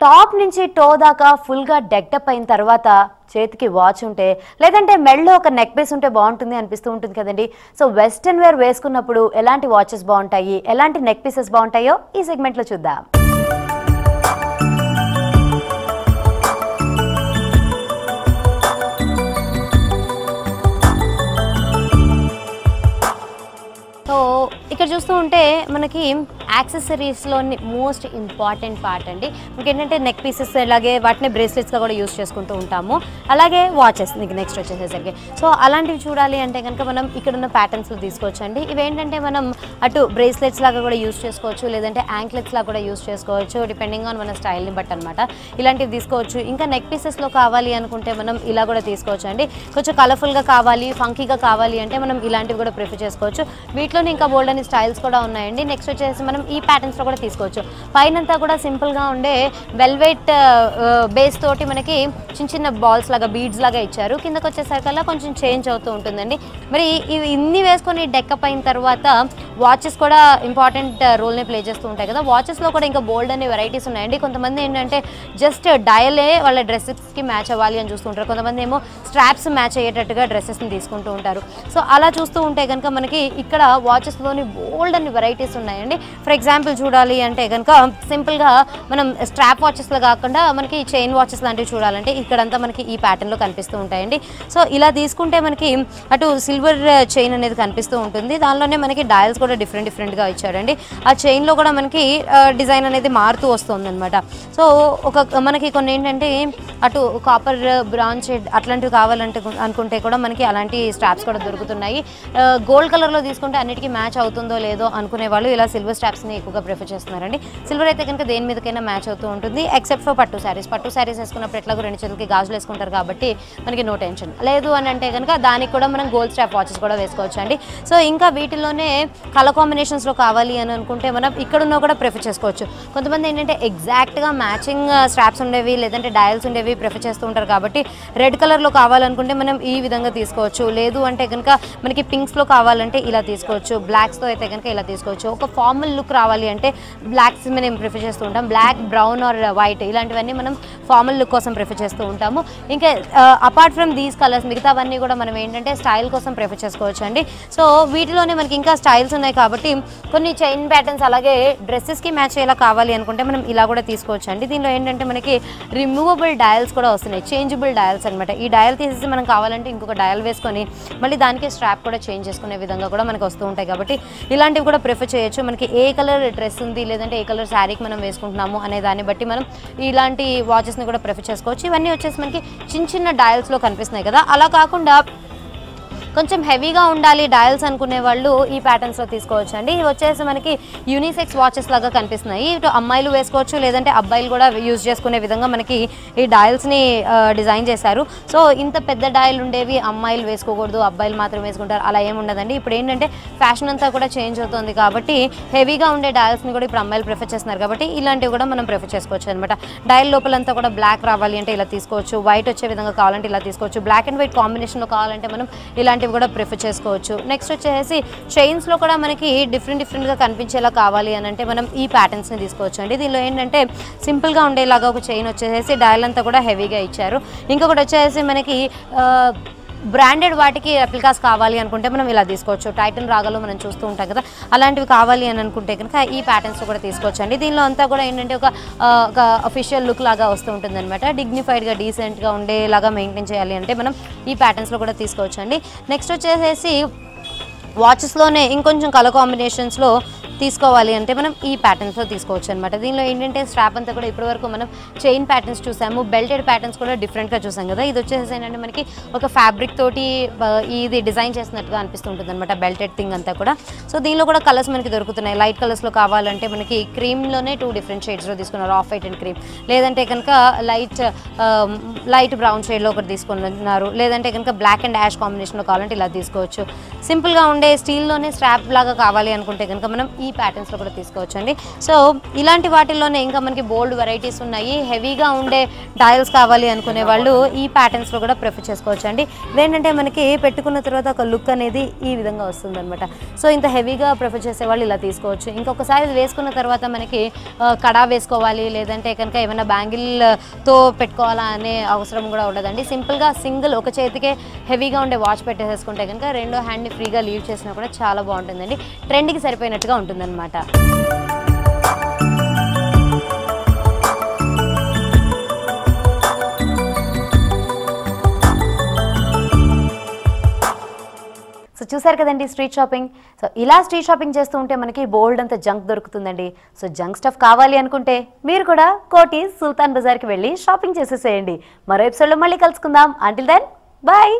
Top నుంచి to దాకా ఫుల్గా డెక్టప్ అయిన తర్వాత చేతికి వాచ్ ఉంటే లేదంటే మెడలో ఒక నెక్ పీస్ ఉంటే బాగుంటుంది అనిపిస్తూ ఉంటుంది కదండి. సో వెస్టర్న్ వేర్ వేసుకున్నప్పుడు ఎలాంటి వాచెస్ బాగుంటాయి, ఎలాంటి నెక్ పీసెస్ బాగుంటాయో ఈ సెగ్మెంట్లో చూద్దాం. సో ఇక్కడ చూస్తూ ఉంటే మనకి యాక్సెసరీస్లోని మోస్ట్ ఇంపార్టెంట్ పార్ట్ అండి. మనకి ఏంటంటే నెక్ పీసెస్ అలాగే వాటిని బ్రేస్లెట్స్గా కూడా యూస్ చేసుకుంటూ ఉంటాము. అలాగే వాచెస్ మీకు నెక్స్ట్ వచ్చేసేసరికి సో అలాంటివి చూడాలి అంటే కనుక మనం ఇక్కడ ఉన్న ప్యాటర్న్స్లో తీసుకోవచ్చండి. ఇవేంటంటే మనం అటు బ్రేస్లెట్స్ లాగా కూడా యూస్ చేసుకోవచ్చు, లేదంటే యాంక్లెట్స్ లాగా కూడా యూస్ చేసుకోవచ్చు, డిపెండింగ్ ఆన్ మన స్టైల్ని బట్టి అనమాట. ఇలాంటివి తీసుకోవచ్చు. ఇంకా నెక్ పీసెస్లో కావాలి అనుకుంటే మనం ఇలా కూడా తీసుకోవచ్చు అండి. కొంచెం కలర్ఫుల్గా కావాలి, ఫంకీగా కావాలి అంటే మనం ఇలాంటివి కూడా ప్రిఫర్ చేసుకోవచ్చు. వీటిలో ఇంకా బోల్డ్ అని స్టైల్స్ కూడా ఉన్నాయండి. నెక్స్ట్ వచ్చేసి మనం ఈ ప్యాటర్న్స్లో కూడా తీసుకోవచ్చు. పైనంతా కూడా సింపుల్గా ఉండే వెల్వెట్ బేస్ తోటి మనకి చిన్న చిన్న బాల్స్ లాగా బీడ్స్ లాగా ఇచ్చారు. కిందకు వచ్చేసరికల్లా కొంచెం చేంజ్ అవుతూ ఉంటుందండి. మరి ఇవి ఇన్ని వేసుకొని డెక్కప్ అయిన తర్వాత వాచెస్ కూడా ఇంపార్టెంట్ రోల్ని ప్లే చేస్తూ ఉంటాయి కదా. వాచెస్లో కూడా ఇంకా బోల్డ్ అనే వెరైటీస్ ఉన్నాయండి. కొంతమంది ఏంటంటే జస్ట్ డయలే వాళ్ళ డ్రెస్సెస్కి మ్యాచ్ అవ్వాలి అని చూస్తూ ఉంటారు. కొంతమంది ఏమో స్ట్రాప్స్ మ్యాచ్ అయ్యేటట్టుగా డ్రెస్సెస్ని తీసుకుంటూ ఉంటారు. సో అలా చూస్తూ ఉంటే కనుక మనకి ఇక్కడ వాచెస్లోని బోల్డ్ అన్ని వెరైటీస్ ఉన్నాయండి. ఫర్ ఎగ్జాంపుల్ చూడాలి అంటే కనుక సింపుల్గా మనం స్ట్రాప్ వాచెస్లో కాకుండా మనకి చైన్ వాచెస్ లాంటివి చూడాలంటే ఇక్కడంతా మనకి ఈ ప్యాటర్న్లో కనిపిస్తూ ఉంటాయండి. సో ఇలా తీసుకుంటే మనకి అటు సిల్వర్ చైన్ అనేది కనిపిస్తూ ఉంటుంది. దానిలోనే మనకి డయల్స్ కూడా డిఫరెంట్గా ఇచ్చాడండి. ఆ చైన్లో కూడా మనకి డిజైన్ అనేది మారుతూ వస్తుంది అనమాట. సో మనకి కొన్ని ఏంటంటే అటు కాపర్ బ్రౌన్ షేడ్ అట్లాంటివి కావాలంటే అనుకుంటే కూడా మనకి అలాంటి స్ట్రాప్స్ కూడా దొరుకుతున్నాయి. గోల్డ్ కలర్లో తీసుకుంటే అన్నిటికీ మ్యాచ్ అవుతుందో లేదో అనుకునే వాళ్ళు ఇలా సిల్వర్ స్ట్రాప్స్ని ఎక్కువగా ప్రిఫర్ చేస్తున్నారండి. సిల్వర్ అయితే కనుక దేని మీదకైనా మ్యాచ్ అవుతూ ఉంటుంది, ఎక్సెప్ట్ ఫర్ పట్టు శారీస్ వేసుకున్నప్పుడు ఎట్లాగో రెండు చేతులకి గాజులు వేసుకుంటారు కాబట్టి మనకి నో టెన్షన్. లేదు అని అంటే కనుక దానికి కూడా మనం గోల్డ్ స్ట్రాప్ వాచెస్ కూడా వేసుకోవచ్చు అండి. సో ఇంకా వీటిలోనే కలర్ కాంబినేషన్స్లో కావాలి అని అనుకుంటే మనం ఇక్కడున్న కూడా ప్రిఫర్ చేసుకోవచ్చు. కొంతమంది ఏంటంటే ఎగ్జాక్ట్గా మ్యాచింగ్ స్ట్రాప్స్ ఉండేవి లేదంటే డయల్స్ ఉండేవి ప్రిఫర్ చేస్తూ ఉంటారు కాబట్టి రెడ్ కలర్లో కావాలనుకుంటే మనం ఈ విధంగా తీసుకోవచ్చు. లేదు అంటే కనుక మనకి పింక్స్లో కావాలంటే ఇలా తీసుకోవచ్చు, బ్లాక్స్తో అయితే కనుక ఇలా తీసుకోవచ్చు. ఒక ఫార్మల్ లుక్ రావాలి అంటే బ్లాక్స్ మనం ప్రిఫర్ చేస్తూ ఉంటాం. బ్లాక్, బ్రౌన్ ఆర్ వైట్ ఇలాంటివన్నీ మనం ఫార్మల్ లుక్ కోసం ప్రిఫర్ చేస్తూ ఉంటాము. ఇంకా అపార్ట్ ఫ్రమ్ దీస్ కలర్స్ మిగతావన్నీ కూడా మనం ఏంటంటే స్టైల్ కోసం ప్రిఫర్ చేసుకోవచ్చు అండి. సో వీటిలోనే మనకి ఇంకా స్టైల్స్ ఉన్నాయి కాబట్టి కొన్ని చైన్ ప్యాటర్న్స్ అలాగే డ్రెస్సెస్కి మ్యాచ్ అయ్యేలా కావాలి అనుకుంటే మనం ఇలా కూడా తీసుకోవచ్చు అండి. దీనిలో ఏంటంటే మనకి రిమూవబుల్ డయల్స్ కూడా వస్తున్నాయి, చేంజబుల్ డయల్స్ అనమాట. ఈ డయల్ తీసేసి మనం కావాలంటే ఇంకొక డయల్ వేసుకొని మళ్ళీ దానికి స్ట్రాప్ కూడా చేంజ్ చేసుకునే విధంగా కూడా మనకు వస్తూ ఉంటాయి కాబట్టి ఇలాంటివి కూడా ప్రిఫర్ చేయొచ్చు. మనకి ఏ కలర్ డ్రెస్ ఉంది లేదంటే ఏ కలర్ శారీకి మనం వేసుకుంటున్నాము అనే దాన్ని బట్టి మనం ఇలాంటి వాచెస్ని కూడా ప్రిఫర్ చేసుకోవచ్చు. ఇవన్నీ వచ్చేసి మనకి చిన్న డయల్స్లో కనిపిస్తున్నాయి కదా. అలా కాకుండా కొంచెం హెవీగా ఉండాలి డయల్స్ అనుకునే వాళ్ళు ఈ ప్యాటర్న్స్లో తీసుకోవచ్చు అండి. ఇవి వచ్చేసి మనకి యూనిసెక్స్ వాచెస్ లాగా కనిపిస్తున్నాయి. ఇటు అమ్మాయిలు వేసుకోవచ్చు లేదంటే అబ్బాయిలు కూడా యూజ్ చేసుకునే విధంగా మనకి ఈ డయల్స్ని డిజైన్ చేశారు. సో ఇంత పెద్ద డయల్ ఉండేవి అమ్మాయిలు వేసుకోకూడదు, అబ్బాయిలు మాత్రం వేసుకుంటారు అలా ఏమి ఉండదండి. ఇప్పుడు ఏంటంటే ఫ్యాషన్ అంతా కూడా చేంజ్ అవుతుంది కాబట్టి హెవీగా ఉండే డయల్స్ని కూడా ఇప్పుడు అమ్మాయిలు ప్రిఫర్ చేస్తున్నారు కాబట్టి ఇలాంటివి కూడా మనం ప్రిఫర్ చేసుకోవచ్చు అనమాట. డయల్ లోపలంతా కూడా బ్లాక్ రావాలి అంటే ఇలా తీసుకోవచ్చు, వైట్ వచ్చే విధంగా కావాలంటే ఇలా తీసుకోవచ్చు, బ్లాక్ అండ్ వైట్ కాంబినేషన్లో కావాలంటే మనం ఇలాంటి కూడా ప్రిఫర్ చేసుకోవచ్చు. నెక్స్ట్ వచ్చేసి చైన్స్లో కూడా మనకి డిఫరెంట్గా కనిపించేలా కావాలి అని అంటే మనం ఈ ప్యాటర్న్స్ని తీసుకోవచ్చు అండి. దీనిలో ఏంటంటే సింపుల్గా ఉండేలాగా ఒక చైన్ వచ్చేసి డయల్ అంతా కూడా హెవీగా ఇచ్చారు. ఇంకొకటి వచ్చేసి మనకి బ్రాండెడ్ వాటికి రెప్లికాస్ కావాలి అనుకుంటే మనం ఇలా తీసుకోవచ్చు. టైటన్ రాగాలో మనం చూస్తూ ఉంటాం కదా, అలాంటివి కావాలి అని అనుకుంటే కనుక ఈ ప్యాటర్న్స్ కూడా తీసుకోవచ్చు అండి. దీనిలో అంతా కూడా ఏంటంటే ఒక అఫీషియల్ లుక్ లాగా వస్తూ ఉంటుంది అనమాట. డిగ్నిఫైడ్గా డీసెంట్గా ఉండేలాగా మెయింటైన్ చేయాలి అంటే మనం ఈ ప్యాటర్న్స్లో కూడా తీసుకోవచ్చు అండి. నెక్స్ట్ వచ్చేసేసి వాచెస్లోనే ఇంకొంచెం కలర్ కాంబినేషన్స్లో తీసుకోవాలి అంటే మనం ఈ ప్యాటర్న్స్లో తీసుకోవచ్చు అనమాట. దీనిలో ఏంటంటే స్ట్రాప్ అంతా కూడా ఇప్పటివరకు మనం చైన్ ప్యాటర్న్స్ చూసాము, బెల్టెడ్ ప్యాటర్న్స్ కూడా డిఫరెంట్గా చూసాం కదా. ఇది వచ్చేసి ఏంటంటే మనకి ఒక ఫ్యాబ్రిక్ తోటి ఇది డిజైన్ చేసినట్టుగా అనిపిస్తుంటుంది అనమాట, బెల్టెడ్ థింగ్ అంతా కూడా. సో దీనిలో కూడా కలర్స్ మనకి దొరుకుతున్నాయి. లైట్ కలర్స్లో కావాలంటే మనకి క్రీమ్లోనే 2 డిఫరెంట్ షేడ్స్లో తీసుకున్నారు, ఆఫ్ వైట్ అండ్ క్రీమ్. లేదంటే కనుక లైట్ బ్రౌన్ షేడ్లో ఒకటి తీసుకున్నారు. లేదంటే కనుక బ్లాక్ అండ్ యాష్ కాంబినేషన్లో కావాలంటే ఇలా తీసుకోవచ్చు. సింపుల్గా ఉండే స్టీల్లోనే స్ట్రాప్ లాగా కావాలి అనుకుంటే కనుక మనం ఈ ప్యాటర్న్స్లో కూడా తీసుకోవచ్చు అండి. సో ఇలాంటి వాటిల్లోనే ఇంకా మనకి బోల్డ్ వెరైటీస్ ఉన్నాయి. హెవీగా ఉండే డయల్స్ కావాలి అనుకునే వాళ్ళు ఈ ప్యాటర్న్స్లో కూడా ప్రిఫర్ చేసుకోవచ్చు అండి. ఇదేంటంటే మనకి పెట్టుకున్న తర్వాత ఒక లుక్ అనేది ఈ విధంగా వస్తుంది అనమాట. సో ఇంత హెవీగా ప్రిఫర్ చేసే వాళ్ళు ఇలా తీసుకోవచ్చు. ఇంకొకసారి ఇది వేసుకున్న తర్వాత మనకి కడా వేసుకోవాలి లేదంటే కనుక ఏమైనా బ్యాంగిల్తో పెట్టుకోవాలా అనే అవసరం కూడా ఉండదండి. సింపుల్గా సింగిల్ ఒక చేతికే హెవీగా ఉండే వాచ్ పెట్టేసుకుంటే కనుక రెండో హ్యాండ్ని ఫ్రీగా లీవ్ చేసినా కూడా చాలా బాగుంటుందండి. ట్రెండ్కి సరిపోయినట్టుగా ఉంటుందన్నమాట. సో చూసారు కదండి స్ట్రీట్ షాపింగ్. సో ఇలా స్ట్రీట్ షాపింగ్ చేస్తూ ఉంటే మనకి బోల్డ్ అంత జంక్ దొరుకుతుందండి. సో జంక్ స్టఫ్ కావాలి అనుకుంటే మీరు కూడా కోటి సుల్తాన్ బజార్కి వెళ్ళి షాపింగ్ చేసేసేయండి. మరో ఎపిసోడ్లో మళ్ళీ కలుసుకుందాం. Until then bye.